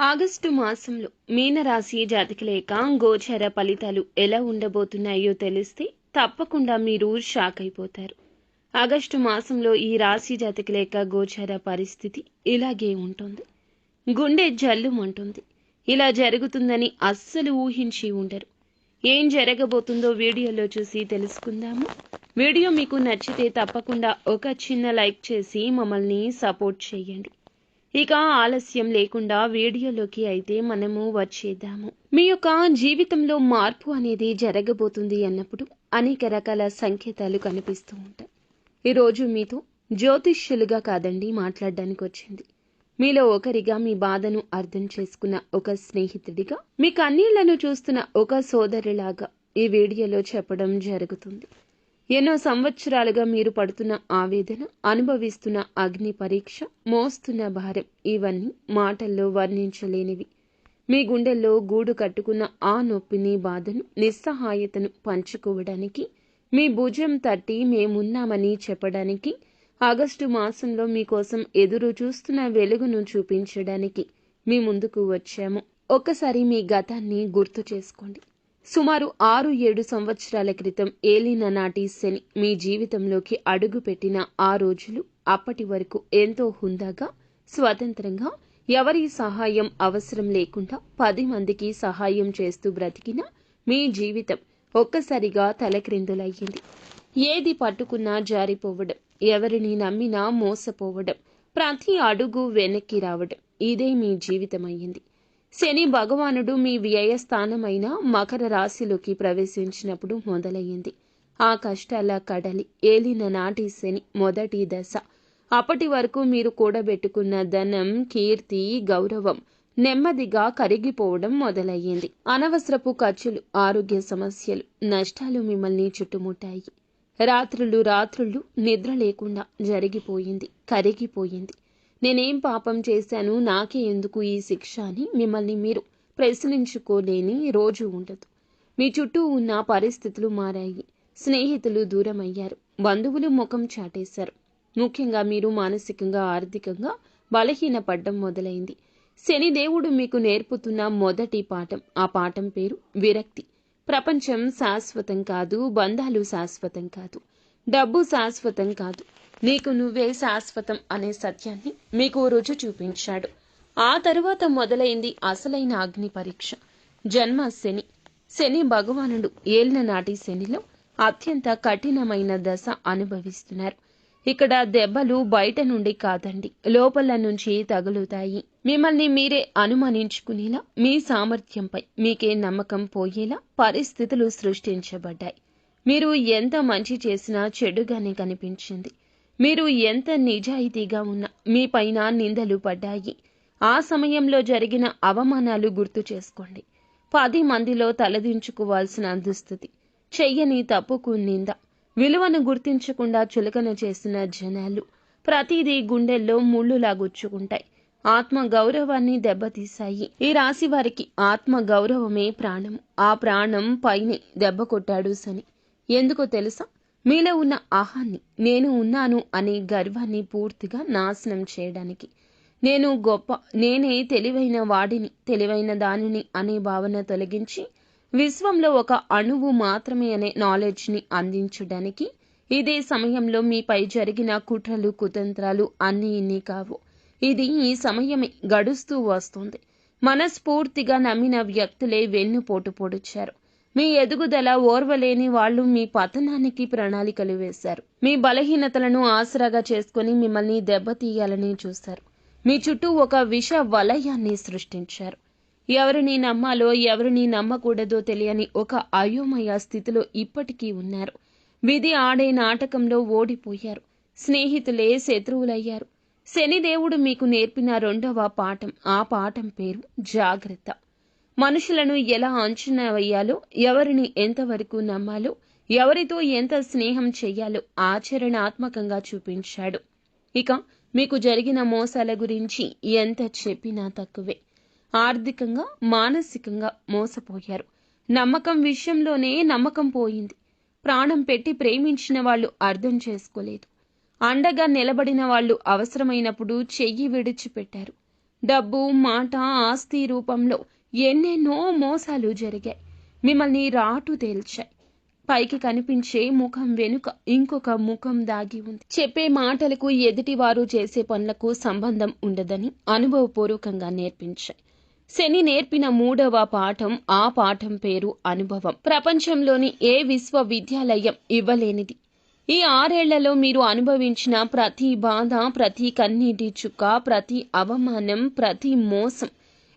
August మాసంలో మీనరాశి జాతకుల యొక్క గోచర ఫలితాలు ఎలా ఉండబోతున్నాయో తెలిస్తే తప్పకుండా మీరు షాక్ అయిపోతారు. ఆగస్టు మాసంలో ఈ రాశి జాతకుల యొక్క గోచర పరిస్థితి ఇలాగే ఉంటుంది. గుండె జల్లుమంటుంది. ఇలా జరుగుతుందని అస్సలు ఊహించి ఉండరు. ఏం జరగబోతుందో వీడియోలో చూసి తెలుసుకుందాము. వీడియో మీకు నచ్చితే తప్పకుండా ఒక చిన్న లైక్ చేసి మమ్మల్ని సపోర్ట్ చేయండి. ఇక ఆలస్యం లేకుండా వీడియోలోకి అయితే మనము వచ్చేద్దాము. మీ యొక్క జీవితంలో మార్పు అనేది జరగబోతుంది అన్నప్పుడు అనేక రకాల సంకేతాలు కనిపిస్తూ ఉంటాయి. ఈరోజు మీతో జ్యోతిష్యులుగా కాదండి మాట్లాడడానికి వచ్చింది. మీలో ఒకరిగా మీ బాధను అర్థం చేసుకున్న ఒక స్నేహితుడిగా, మీ కన్నీళ్లను చూస్తున్న ఒక సోదరులాగా ఈ వీడియోలో చెప్పడం జరుగుతుంది. ఎన్నో సంవత్సరాలుగా మీరు పడుతున్న ఆవేదన, అనుభవిస్తున్న అగ్ని పరీక్ష, మోస్తున్న భారం ఇవన్నీ మాటల్లో వర్ణించలేనివి. మీ గుండెల్లో గూడు కట్టుకున్న ఆ నొప్పిని, బాధను, నిస్సహాయతను పంచుకోవడానికి, మీ భుజం తట్టి మేమున్నామని చెప్పడానికి, ఆగస్టు మాసంలో మీకోసం ఎదురు చూస్తున్న వెలుగును చూపించడానికి మీ ముందుకు వచ్చాము. ఒక్కసారి మీ గతాన్ని గుర్తు చేసుకోండి. సుమారు 6-7 సంవత్సరాల క్రితం ఏలిన నాటి శని మీ జీవితంలోకి అడుగుపెట్టిన ఆ రోజులు అప్పటి వరకు ఎంతో హుందాగా, స్వతంత్రంగా, ఎవరి సహాయం అవసరం లేకుండా 10 మందికి సహాయం చేస్తూ బ్రతికిన మీ జీవితం ఒక్కసారిగా తలక్రిందులయ్యింది. ఏది పట్టుకున్నా జారిపోవడం, ఎవరిని నమ్మినా మోసపోవడం, ప్రతి అడుగు వెనక్కి రావడం ఇదే మీ జీవితమయ్యింది. శని భగవానుడు మీ వ్యయస్థానమైన మకర రాశిలోకి ప్రవేశించినప్పుడు మొదలయ్యింది ఆ కష్టాల కడలి. ఏలిన నాటి శని మొదటి దశ. అప్పటి వరకు మీరు కూడబెట్టుకున్న ధనం, కీర్తి, గౌరవం నెమ్మదిగా కరిగిపోవడం మొదలయ్యింది. అనవసరపు ఖర్చులు, ఆరోగ్య సమస్యలు, నష్టాలు మిమ్మల్ని చుట్టుముట్టాయి. రాత్రులు నిద్ర లేకుండా జరిగిపోయింది, కరిగిపోయింది. నేనేం పాపం చేశాను, నాకే ఎందుకు ఈ శిక్ష అని మిమ్మల్ని మీరు ప్రశ్నించుకోలేని రోజు ఉండదు. మీ చుట్టూ ఉన్న పరిస్థితులు మారాయి. స్నేహితులు దూరమయ్యారు, బంధువులు ముఖం చాటేశారు. ముఖ్యంగా మీరు మానసికంగా, ఆర్థికంగా బలహీనపడ్డం మొదలైంది. శనిదేవుడు మీకు నేర్పుతున్న మొదటి పాఠం, ఆ పాఠం పేరు విరక్తి. ప్రపంచం శాశ్వతం కాదు, బంధాలు శాశ్వతం కాదు, డబ్బు శాశ్వతం కాదు, నీకు నువ్వే శాశ్వతం అనే సత్యాన్ని మీకు రుచి చూపించాడు. ఆ తరువాత మొదలైంది అసలైన అగ్ని పరీక్ష, జన్మ శని. శని భగవానుడు ఏళ్ల నాటి శనిలో అత్యంత కఠినమైన దశ అనుభవిస్తున్నారు. ఇక్కడ దెబ్బలు బయట నుండి కాదండి, లోపల నుంచి తగులుతాయి. మిమ్మల్ని మీరే అనుమానించుకునేలా, మీ సామర్థ్యంపై మీకే నమ్మకం పోయేలా పరిస్థితులు సృష్టించబడ్డాయి. మీరు ఎంత మంచి చేసినా చెడుగానే కనిపించింది. మీరు ఎంత నిజాయితీగా ఉన్నా మీ పైన నిందలు పడ్డాయి. ఆ సమయంలో జరిగిన అవమానాలు గుర్తు చేసుకోండి. 10 మందిలో తలదించుకోవాల్సిన దుస్థితి, చెయ్యని తప్పుకు నింద, విలువను గుర్తించకుండా చులకన చేసిన జనాలు, ప్రతిదీ గుండెల్లో ముళ్ళులా గుచ్చుకుంటాయి. ఆత్మ గౌరవాన్ని దెబ్బతీశాయి. ఈ రాశి వారికి ఆత్మ గౌరవమే ప్రాణం. ఆ ప్రాణం పైనే దెబ్బ కొట్టాడు శని. ఎందుకో తెలుసా? మీలో ఉన్న అహాన్ని, నేను ఉన్నాను అనే గర్వాన్ని పూర్తిగా నాశనం చేయడానికి. నేను గొప్ప, నేనే తెలివైన వాడిని, తెలివైన దానిని అనే భావన తొలగించి విశ్వంలో ఒక అణువు మాత్రమే అనే నాలెడ్జ్ని అందించడానికి. ఇదే సమయంలో మీపై జరిగిన కుట్రలు, కుతంత్రాలు అన్నీ ఇన్ని కావు. ఇది ఈ సమయమే గడుస్తూ వస్తుంది. మనస్ఫూర్తిగా నమ్మిన వ్యక్తులే వెన్నుపోటు పొడిచారు. మీ ఎదుగుదల ఓర్వలేని వాళ్ళు మీ పతనానికి ప్రణాళికలు వేశారు. మీ బలహీనతలను ఆసరాగా చేసుకుని మిమ్మల్ని దెబ్బతీయాలని చూశారు. మీ చుట్టూ ఒక విష వలయాన్ని సృష్టించారు. ఎవరిని నమ్మాలో, ఎవరిని నమ్మకూడదో తెలియని ఒక అయోమయ స్థితిలో ఇప్పటికీ ఉన్నారు. విధి ఆడే నాటకంలో ఓడిపోయారు. స్నేహితులే శత్రువులయ్యారు. శనిదేవుడు మీకు నేర్పిన 2వ పాఠం, ఆ పాఠం పేరు జాగ్రత్త. మనుషులను ఎలా అంచనా వేయాలో, ఎవరిని ఎంతవరకు నమ్మాలో, ఎవరితో ఎంత స్నేహం చెయ్యాలో ఆచరణాత్మకంగా చూపించాడు. ఇక మీకు జరిగిన మోసాల గురించి ఎంత చెప్పినా తక్కువే. ఆర్థికంగా, మానసికంగా మోసపోయారు. నమ్మకం విషయంలోనే నమ్మకం పోయింది. ప్రాణం పెట్టి ప్రేమించిన వాళ్ళు అర్థం చేసుకోలేదు. అండగా నిలబడిన వాళ్ళు అవసరమైనప్పుడు చెయ్యి విడిచిపెట్టారు. డబ్బు, మాట, ఆస్తి రూపంలో ఎన్నెన్నో మోసాలు జరిగాయి. మిమ్మల్ని రాటు తేల్చాయి. పైకి కనిపించే ముఖం వెనుక ఇంకొక ముఖం దాగి ఉంది. చెప్పే మాటలకు ఎదుటివారు చేసే పనులకు సంబంధం ఉండదని అనుభవపూర్వకంగా నేర్పించాయి. శని నేర్పిన 3వ పాఠం, ఆ పాఠం పేరు అనుభవం. ప్రపంచంలోని ఏ విశ్వవిద్యాలయం ఇవ్వలేనిది. ఈ 6 ఏళ్లలో మీరు అనుభవించిన ప్రతి బాధ, ప్రతి కన్నీటి చుక్క, ప్రతి అవమానం, ప్రతి మోసం,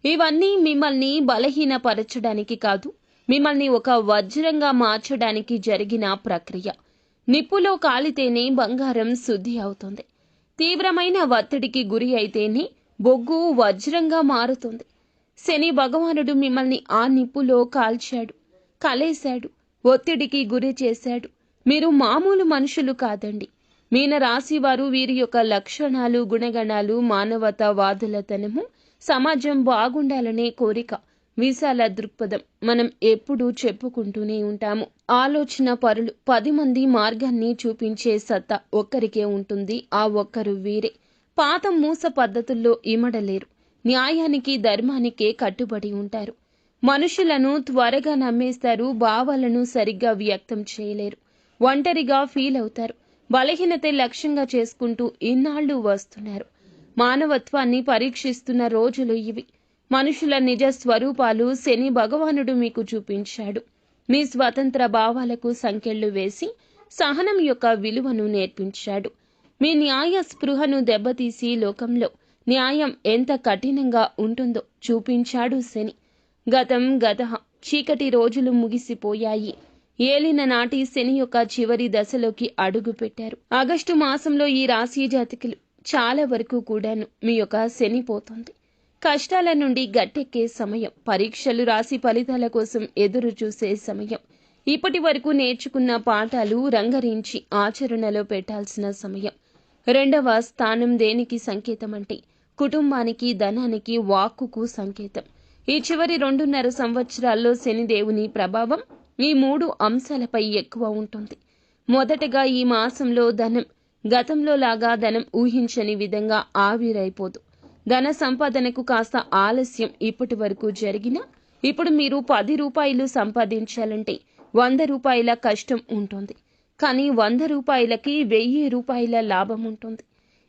ఇవన్నీ మిమ్మల్ని బలహీనపరచడానికి కాదు, మిమ్మల్ని ఒక వజ్రంగా మార్చడానికి జరిగిన ప్రక్రియ. నిప్పులో కాలితేనే బంగారం శుద్ధి అవుతుంది. తీవ్రమైన ఒత్తిడికి గురి అయితేనే బొగ్గు వజ్రంగా మారుతుంది. శని భగవానుడు మిమ్మల్ని ఆ నిప్పులో కాల్చాడు, కలేశాడు, ఒత్తిడికి గురి చేశాడు. మీరు మామూలు మనుషులు కాదండి. మీనరాశి వారు వీరి యొక్క లక్షణాలు, గుణగణాలు, మానవతావాదులతనము, సమాజం బాగుండాలనే కోరిక, విశాల దృక్పథం మనం ఎప్పుడూ చెప్పుకుంటూనే ఉంటాము. ఆలోచన పరులు, 10 మంది మార్గాన్ని చూపించే సత్తా ఒక్కరికే ఉంటుంది. ఆ ఒక్కరు వీరే. పాత మూస పద్ధతుల్లో ఇమడలేరు. న్యాయానికి, ధర్మానికే కట్టుబడి ఉంటారు. మనుషులను త్వరగా నమ్మేస్తారు. భావాలను సరిగ్గా వ్యక్తం చేయలేరు. ఒంటరిగా ఫీల్ అవుతారు. బలహీనతే లక్ష్యంగా చేసుకుంటూ ఇన్నాళ్లు వస్తున్నారు. మానవత్వాన్ని పరీక్షిస్తున్న రోజులు ఇవి. మనుషుల నిజ స్వరూపాలు శని భగవానుడు మీకు చూపించాడు. మీ స్వతంత్ర భావాలకు సంకెళ్లు వేసి సహనం యొక్క విలువను నేర్పించాడు. మీ న్యాయ స్పృహను దెబ్బతీసి లోకంలో న్యాయం ఎంత కఠినంగా ఉంటుందో చూపించాడు శని. గతం గతః, చీకటి రోజులు ముగిసిపోయాయి. ఏలిన నాటి శని యొక్క చివరి దశలోకి అడుగు పెట్టారు. ఆగస్టు మాసంలో ఈ రాశి జాతకులు చాలా వరకు కూడాను మీ యొక్క శని పోతుంది. కష్టాల నుండి గట్టెక్కే సమయం. పరీక్షలు రాసి ఫలితాల కోసం ఎదురు చూసే సమయం. ఇప్పటి వరకు నేర్చుకున్న పాఠాలు రంగరించి ఆచరణలో పెట్టాల్సిన సమయం. 2వ స్థానం దేనికి సంకేతం అంటే కుటుంబానికి, ధనానికి, వాక్కుకు సంకేతం. ఈ చివరి 2.5 సంవత్సరాల్లో శనిదేవుని ప్రభావం ఈ 3 అంశాలపై ఎక్కువ ఉంటుంది. మొదటగా ఈ మాసంలో ధనం గతంలో లాగా ధనం ఊహించని విధంగా ఆవిరైపోదు. ధన సంపాదనకు కాస్త ఆలస్యం ఇప్పటి వరకు జరిగినా ఇప్పుడు మీరు 10 రూపాయలు సంపాదించాలంటే 100 రూపాయల కష్టం ఉంటుంది. కానీ 100 రూపాయలకి 1000 రూపాయల లాభం ఉంటుంది.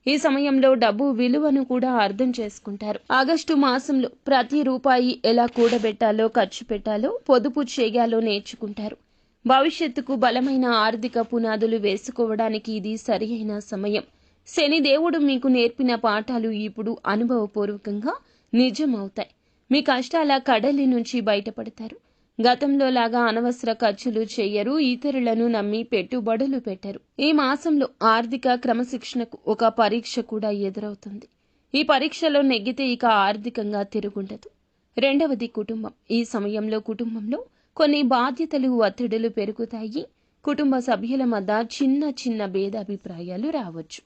ఈ సమయంలో డబ్బు విలువను కూడా అర్థం చేసుకుంటారు. ఆగస్టు మాసంలో ప్రతి రూపాయి ఎలా కూడబెట్టాలో, ఖర్చు పెట్టాలో, పొదుపు చేయాలో నేర్చుకుంటారు. భవిష్యత్తుకు బలమైన ఆర్థిక పునాదులు వేసుకోవడానికి ఇది సరియైన సమయం. శనిదేవుడు మీకు నేర్పిన పాఠాలు ఇప్పుడు అనుభవపూర్వకంగా నిజమవుతాయి. మీ కష్టాల కడలి నుంచి బయటపడతారు. గతంలో లాగా అనవసర ఖర్చులు చేయరు. ఇతరులను నమ్మి పెట్టుబడులు పెట్టరు. ఈ మాసంలో ఆర్థిక క్రమశిక్షణకు ఒక పరీక్ష కూడా ఎదురవుతుంది. ఈ పరీక్షలో నెగ్గితే ఇక ఆర్థికంగా తిరుగుండదు. 2వది కుటుంబం. ఈ సమయంలో కుటుంబంలో కొన్ని బాధ్యతలు, ఒత్తిడులు పెరుగుతాయి. కుటుంబ సభ్యుల మధ్య చిన్న చిన్న భేదాభిప్రాయాలు రావచ్చు.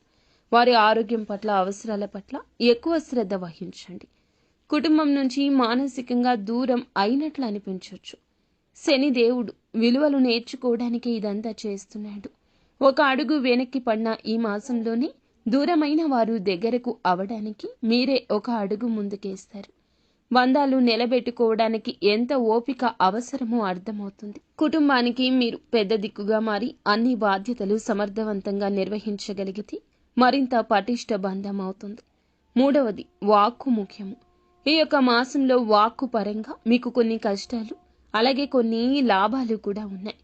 వారి ఆరోగ్యం పట్ల, అవసరాల పట్ల ఎక్కువ శ్రద్ధ వహించండి. కుటుంబం నుంచి మానసికంగా దూరం అయినట్లు అనిపించవచ్చు. శనిదేవుడు విలువలు నేర్చుకోవడానికి ఇదంతా చేస్తున్నాడు. ఒక అడుగు వెనక్కి పడిన ఈ మాసంలోనే దూరమైన వారు దగ్గరకు అవడానికి మీరే ఒక అడుగు ముందుకేస్తారు. బంధాలు నిలబెట్టుకోవడానికి ఎంత ఓపిక అవసరమో అర్థమవుతుంది. కుటుంబానికి మీరు పెద్ద దిక్కుగా మారి అన్ని బాధ్యతలు సమర్థవంతంగా నిర్వహించగలిగితే మరింత పటిష్ట బంధం అవుతుంది. 3వది వాక్కు ముఖ్యము. ఈ యొక్క మాసంలో వాక్కు పరంగా మీకు కొన్ని కష్టాలు, అలాగే కొన్ని లాభాలు కూడా ఉన్నాయి.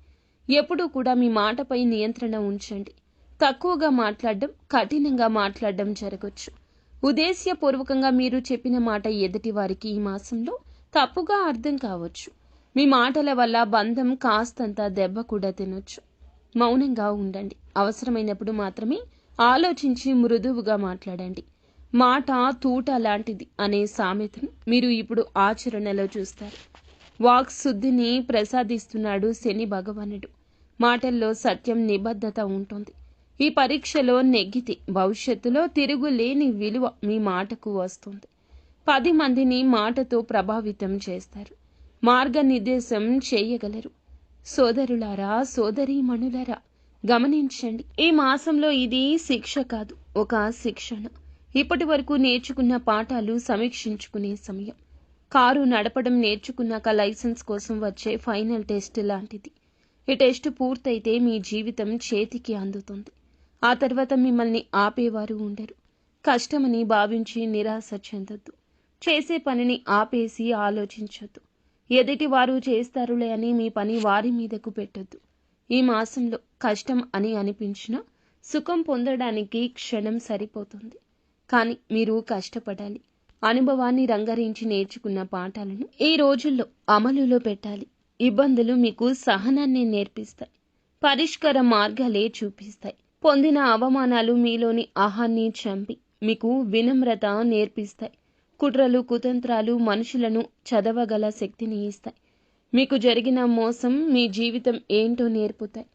ఎప్పుడూ కూడా మీ మాటపై నియంత్రణ ఉంచండి. తక్కువగా మాట్లాడడం, కఠినంగా మాట్లాడడం జరగచ్చు. ఉద్దేశ్యపూర్వకంగా మీరు చెప్పిన మాట ఎదుటి వారికి ఈ మాసంలో తప్పుగా అర్థం కావచ్చు. మీ మాటల వల్ల బంధం కాస్తంత దెబ్బ కూడా తినొచ్చు. మౌనంగా ఉండండి. అవసరమైనప్పుడు మాత్రమే ఆలోచించి మృదువుగా మాట్లాడండి. మాట తూట లాంటిది అనే సామెతను మీరు ఇప్పుడు ఆచరణలో చూస్తారు. వాక్ శుద్ధిని ప్రసాదిస్తున్నాడు శని భగవానుడు. మాటల్లో సత్యం, నిబద్ధత ఉంటుంది. ఈ పరీక్షలో నెగ్గితే భవిష్యత్తులో తిరుగులేని విలువ మీ మాటకు వస్తుంది. 10 మందిని మాటతో ప్రభావితం చేస్తారు. మార్గనిర్దేశం చేయగలరు. సోదరులారా, సోదరీమణులారా, గమనించండి. ఈ మాసంలో ఇది శిక్ష కాదు, ఒక శిక్షణ. ఇప్పటి వరకు నేర్చుకున్న పాఠాలు సమీక్షించుకునే సమయం. కారు నడపడం నేర్చుకున్నాక లైసెన్స్ కోసం వచ్చే ఫైనల్ టెస్ట్ లాంటిది. ఈ టెస్ట్ పూర్తయితే మీ జీవితం చేతికి అందుతుంది. ఆ తర్వాత మిమ్మల్ని ఆపేవారు ఉండరు. కష్టమని భావించి నిరాశ చెందొద్దు. చేసే పనిని ఆపేసి ఆలోచించొద్దు. ఎదుటి వారు చేస్తారులే అని మీ పని వారి మీదకు పెట్టొద్దు. ఈ మాసంలో కష్టం అని అనిపించినా సుఖం పొందడానికి క్షణం సరిపోతుంది. కానీ మీరు కష్టపడాలి. అనుభవాన్ని రంగరించి నేర్చుకున్న పాఠాలను ఈ రోజుల్లో అమలులో పెట్టాలి. ఇబ్బందులు మీకు సహనాన్ని నేర్పిస్తాయి. పరిష్కార మార్గాలే చూపిస్తాయి. పొందిన అవమానాలు మీలోని అహాన్ని చంపి మీకు వినమ్రత నేర్పిస్తాయి. కుట్రలు కుతంత్రాలు మనుషులను చదవగల శక్తిని ఇస్తాయి. మీకు జరిగిన మోసం మీ జీవితం ఏంటో నేర్పుతాయి.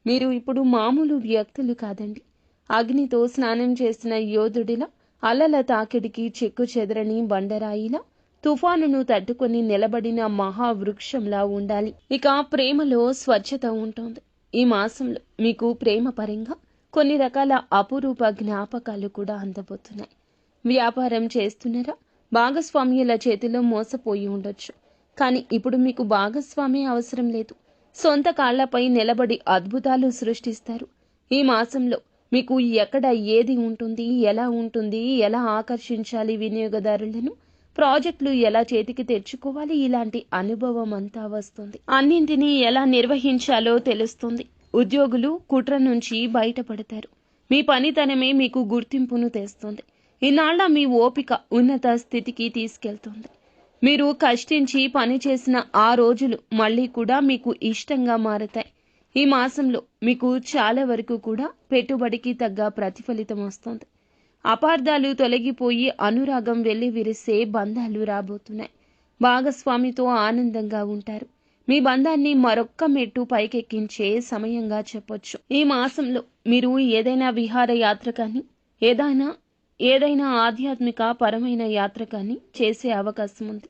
మీరు ఇప్పుడు మామూలు వ్యక్తులు కాదండి. అగ్నితో స్నానం చేసిన యోధుడిలా, అలల తాకిడికి చెక్కు చెదరని బండరాయిలా, తుఫానును తట్టుకొని నిలబడిన మహావృక్షంలా ఉండాలి. ఇక ప్రేమలో స్వచ్ఛత ఉంటుంది. ఈ మాసంలో మీకు ప్రేమ పరంగా కొన్ని రకాల అపురూప జ్ఞాపకాలు కూడా అందబోతున్నాయి. వ్యాపారం చేస్తున్నారా? భాగస్వామ్యుల చేతిలో మోసపోయి ఉండొచ్చు. కానీ ఇప్పుడు మీకు భాగస్వామి అవసరం లేదు. సొంత కాళ్లపై నిలబడి అద్భుతాలు సృష్టిస్తారు. ఈ మాసంలో మీకు ఎక్కడ ఏది ఉంటుంది, ఎలా ఉంటుంది, ఎలా ఆకర్షించాలి వినియోగదారులను, ప్రాజెక్టులు ఎలా చేతికి తెచ్చుకోవాలి, ఇలాంటి అనుభవం అంతా వస్తుంది. అన్నింటినీ ఎలా నిర్వహించాలో తెలుస్తుంది. ఉద్యోగులు కుట్ర నుంచి బయటపడతారు. మీ పనితనమే మీకు గుర్తింపును తెస్తుంది. ఇన్నాళ్ల మీ ఓపిక ఉన్నత స్థితికి తీసుకెళ్తుంది. మీరు కష్టించి పనిచేసిన ఆ రోజులు మళ్ళీ కూడా మీకు ఇష్టంగా మారతాయి. ఈ మాసంలో మీకు చాలా వరకు కూడా పెట్టుబడికి తగ్గ ప్రతిఫలితం వస్తుంది. అపార్థాలు తొలగిపోయి అనురాగం వెళ్లి విరిసే బంధాలు రాబోతున్నాయి. భాగస్వామితో ఆనందంగా ఉంటారు. మీ బంధాన్ని మరొక్క మెట్టు పైకెక్కించే సమయంగా చెప్పొచ్చు. ఈ మాసంలో మీరు ఏదైనా విహారయాత్ర కానీ ఏదైనా ఆధ్యాత్మిక పరమైన యాత్ర కానీ చేసే అవకాశం ఉంది.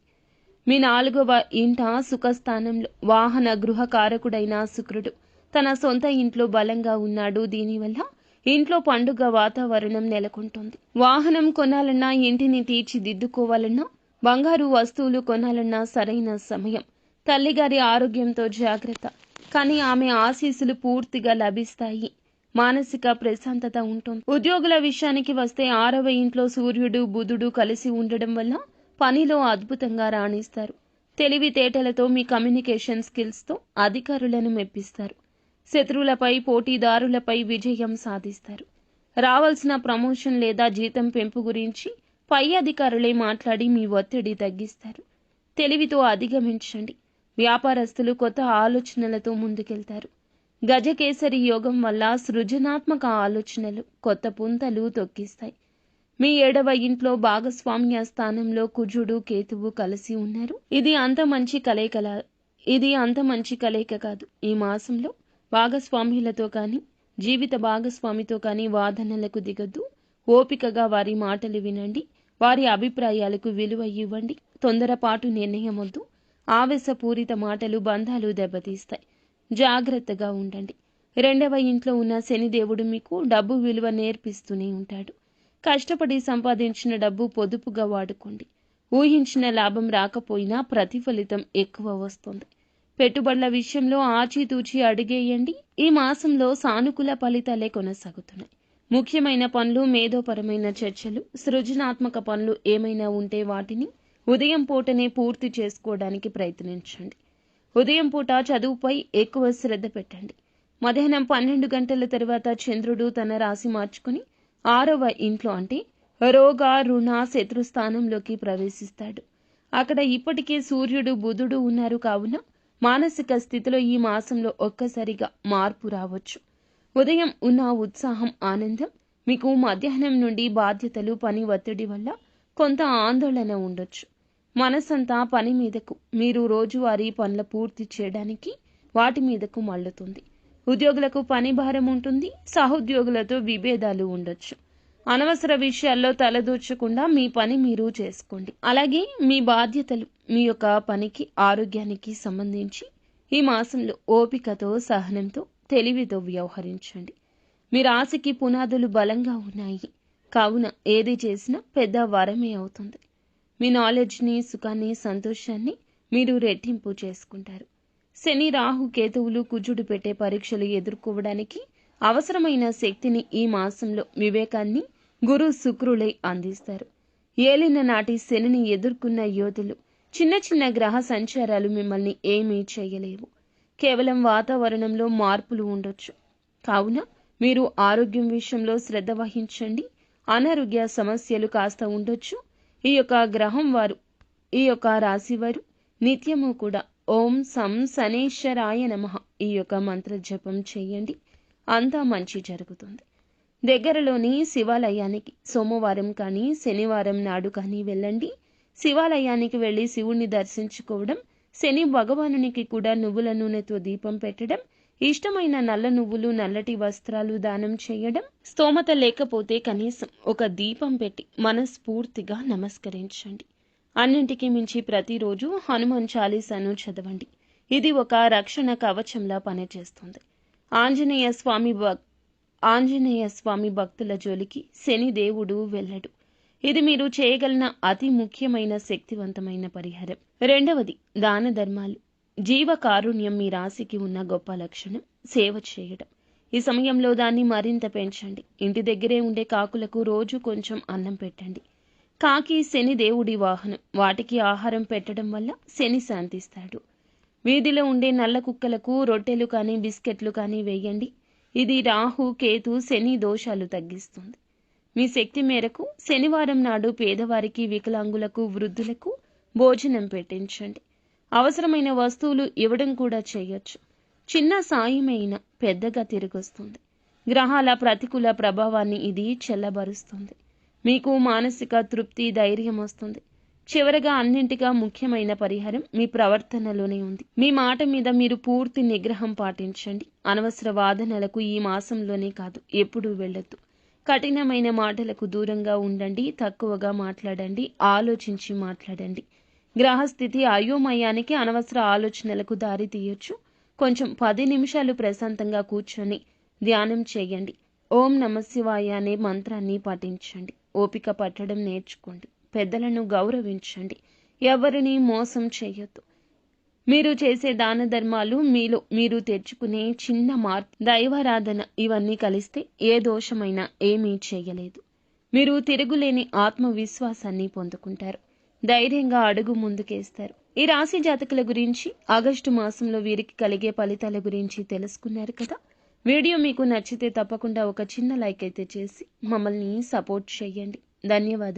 మీ 4వ ఇంట సుఖస్థానంలో వాహన గృహకారకుడైన శుక్రుడు తన సొంత ఇంట్లో బలంగా ఉన్నాడు. దీనివల్ల ఇంట్లో పండుగ వాతావరణం నెలకొంటుంది. వాహనం కొనాలన్నా, ఇంటిని తీర్చిదిద్దుకోవాలన్నా, బంగారు వస్తువులు కొనాలన్నా సరైన సమయం. తల్లిగారి ఆరోగ్యంతో జాగ్రత్త. కానీ ఆమె ఆశీస్సులు పూర్తిగా లభిస్తాయి. మానసిక ప్రశాంతత ఉంటుంది. ఉద్యోగుల విషయానికి వస్తే 6వ ఇంట్లో సూర్యుడు బుధుడు కలిసి ఉండడం వల్ల పనిలో అద్భుతంగా రాణిస్తారు. తెలివితేటలతో మీ కమ్యూనికేషన్ స్కిల్స్తో అధికారులను మెప్పిస్తారు. శత్రువులపై పోటీదారులపై విజయం సాధిస్తారు. రావాల్సిన ప్రమోషన్ లేదా జీతం పెంపు గురించి పై అధికారులే మాట్లాడి మీ ఒత్తిడి తగ్గిస్తారు. తెలివితో అధిగమించండి. వ్యాపారస్తులు కొత్త ఆలోచనలతో ముందుకెళ్తారు. గజకేసరి యోగం వల్ల సృజనాత్మక ఆలోచనలు కొత్త పుంతలు తొక్కిస్తాయి. మీ 7వ ఇంట్లో భాగస్వామ్య స్థానంలో కుజుడు కేతువు కలిసి ఉన్నారు. ఇది అంత మంచి కలయిక కాదు. ఈ మాసంలో భాగస్వామ్యులతో కానీ, జీవిత భాగస్వామితో కానీ వాదనలకు దిగొద్దు. ఓపికగా వారి మాటలు వినండి. వారి అభిప్రాయాలకు విలువ ఇవ్వండి. తొందరపాటు నిర్ణయం వద్దు. ఆవేశపూరిత మాటలు బంధాలు దెబ్బతీస్తాయి. జాగ్రత్తగా ఉండండి. 2వ ఇంట్లో ఉన్న శనిదేవుడు మీకు డబ్బు విలువ నేర్పిస్తూనే ఉంటాడు. కష్టపడి సంపాదించిన డబ్బు పొదుపుగా వాడుకోండి. ఊహించిన లాభం రాకపోయినా ప్రతిఫలితం ఎక్కువ వస్తుంది. పెట్టుబడుల విషయంలో ఆచితూచి అడుగేయండి. ఈ మాసంలో సానుకూల ఫలితాలే కొనసాగుతున్నాయి. ముఖ్యమైన పనులు, మేధోపరమైన చర్చలు, సృజనాత్మక పనులు ఏమైనా ఉంటే వాటిని ఉదయం పూటనే పూర్తి చేసుకోవడానికి ప్రయత్నించండి. ఉదయం పూట చదువుపై ఎక్కువ శ్రద్ధ పెట్టండి. మధ్యాహ్నం 12 గంటల తర్వాత చంద్రుడు తన రాశి మార్చుకుని 6వ ఇంట్లో అంటే రోగ రుణ శత్రుస్థానంలోకి ప్రవేశిస్తాడు. అక్కడ ఇప్పటికే సూర్యుడు బుధుడు ఉన్నారు. కావున మానసిక స్థితిలో ఈ మాసంలో ఒక్కసారిగా మార్పు రావచ్చు. ఉదయం ఉన్న ఉత్సాహం, ఆనందం మీకు మధ్యాహ్నం నుండి బాధ్యతలు, పని ఒత్తిడి వల్ల కొంత ఆందోళన ఉండొచ్చు. మనసంతా పని మీదకు, మీరు రోజువారీ పనుల పూర్తి చేయడానికి వాటి మీదకు మళ్ళుతుంది. ఉద్యోగులకు పని భారం ఉంటుంది. సహోద్యోగులతో విభేదాలు ఉండొచ్చు. అనవసర విషయాల్లో తలదూర్చకుండా మీ పని మీరు చేసుకోండి. అలాగే మీ బాధ్యతలు, మీ యొక్క పనికి, ఆరోగ్యానికి సంబంధించి ఈ మాసంలో ఓపికతో, సహనంతో, తెలివితో వ్యవహరించండి. మీ రాశికి పునాదులు బలంగా ఉన్నాయి. కావున ఏది చేసినా పెద్ద వరమే అవుతుంది. మీ నాలెడ్జ్ని, సుఖాన్ని, సంతోషాన్ని మీరు రెట్టింపు చేసుకుంటారు. శని, రాహు, కేతువులు, కుజుడు పెట్టే పరీక్షలు ఎదుర్కోవడానికి అవసరమైన శక్తిని ఈ మాసంలో వివేకాన్ని గురు, శుక్రులై అందిస్తారు. ఏలిన నాటి శనిని ఎదుర్కొన్న యోధులు చిన్న చిన్న గ్రహ సంచారాలు మిమ్మల్ని ఏమీ చేయలేవు. కేవలం వాతావరణంలో మార్పులు ఉండొచ్చు. కావున మీరు ఆరోగ్యం విషయంలో శ్రద్ధ వహించండి. అనారోగ్య సమస్యలు కాస్త ఉండొచ్చు. ఈ యొక్క రాశి వారు నిత్యము కూడా ఓం సం శనేశ్వరాయ నమః ఈ యొక్క మంత్ర జపం చేయండి. అంతా మంచి జరుగుతుంది. దగ్గరలోని శివాలయానికి సోమవారం కానీ శనివారం నాడు కానీ వెళ్ళండి. శివాలయానికి వెళ్ళి శివుణ్ణి దర్శించుకోవడం, శని భగవానునికి కూడా నువ్వుల నూనెతో దీపం పెట్టడం, ఇష్టమైన నల్ల నువ్వులు, నల్లటి వస్త్రాలు దానం చేయడం, స్తోమత లేకపోతే కనీసం ఒక దీపం పెట్టి మనస్ఫూర్తిగా నమస్కరించండి. అన్నింటికి మించి ప్రతిరోజు హనుమాన్ చాలీసాను చదవండి. ఇది ఒక రక్షణ కవచంలా పనిచేస్తుంది. ఆంజనేయ స్వామి భక్తుల జోలికి శని దేవుడు వెళ్ళడు. ఇది మీరు చేయగలిగిన అతి ముఖ్యమైన శక్తివంతమైన పరిహారం. రెండవది, దాన ధర్మాలు. జీవకారుణ్యం మీ రాశికి ఉన్న గొప్ప లక్షణం. సేవ చేయడం. ఈ సమయంలో దాన్ని మరింత పెంచండి. ఇంటి దగ్గరే ఉండే కాకులకు రోజు కొంచెం అన్నం పెట్టండి. కాకి శని దేవుడి వాహనం. వాటికి ఆహారం పెట్టడం వల్ల శని శాంతిస్తాడు. వీధిలో ఉండే నల్ల కుక్కలకు రొట్టెలు కానీ బిస్కెట్లు కానీ వేయండి. ఇది రాహు, కేతు, శని దోషాలు తగ్గిస్తుంది. మీ శక్తి మేరకు శనివారం నాడు పేదవారికి, వికలాంగులకు, వృద్ధులకు భోజనం పెట్టించండి. అవసరమైన వస్తువులు ఇవ్వడం కూడా చేయొచ్చు. చిన్న సాయమైనా పెద్దగా తిరిగొస్తుంది. గ్రహాల ప్రతికూల ప్రభావాన్ని ఇది చల్లబరుస్తుంది. మీకు మానసిక తృప్తి, ధైర్యం వస్తుంది. చివరగా అన్నింటిగా ముఖ్యమైన పరిహారం మీ ప్రవర్తనలోనే ఉంది. మీ మాట మీద మీరు పూర్తి నిగ్రహం పాటించండి. అనవసర వాదనలకు ఈ మాసంలోనే కాదు, ఎప్పుడూ వెళ్ళొద్దు. కఠినమైన మాటలకు దూరంగా ఉండండి. తక్కువగా మాట్లాడండి. ఆలోచించి మాట్లాడండి. గ్రహస్థితి అయోమయానికి, అనవసర ఆలోచనలకు దారి తీయొచ్చు. కొంచెం 10 నిమిషాలు ప్రశాంతంగా కూర్చొని ధ్యానం చేయండి. ఓం నమశివాయ అనే మంత్రాన్ని పఠించండి. ఓపిక పట్టడం నేర్చుకోండి. పెద్దలను గౌరవించండి. ఎవరిని మోసం చేయొద్దు. మీరు చేసే దాన ధర్మాలు, మీలో మీరు తెచ్చుకునే చిన్న మార్పు, దైవారాధన ఇవన్నీ కలిస్తే ఏ దోషమైనా ఏమీ చేయలేదు. మీరు తిరుగులేని ఆత్మవిశ్వాసాన్ని పొందుకుంటారు. ధైర్యంగా అడుగు ముందుకేస్తారు. ఈ రాశి జాతకుల గురించి, ఆగస్టు మాసంలో వీరికి కలిగే ఫలితాల గురించి తెలుసుకున్నారు కదా. వీడియో మీకు నచ్చితే తప్పకుండా ఒక చిన్న లైక్ అయితే చేసి మమ్మల్ని సపోర్ట్ చేయండి. ధన్యవాదాలు.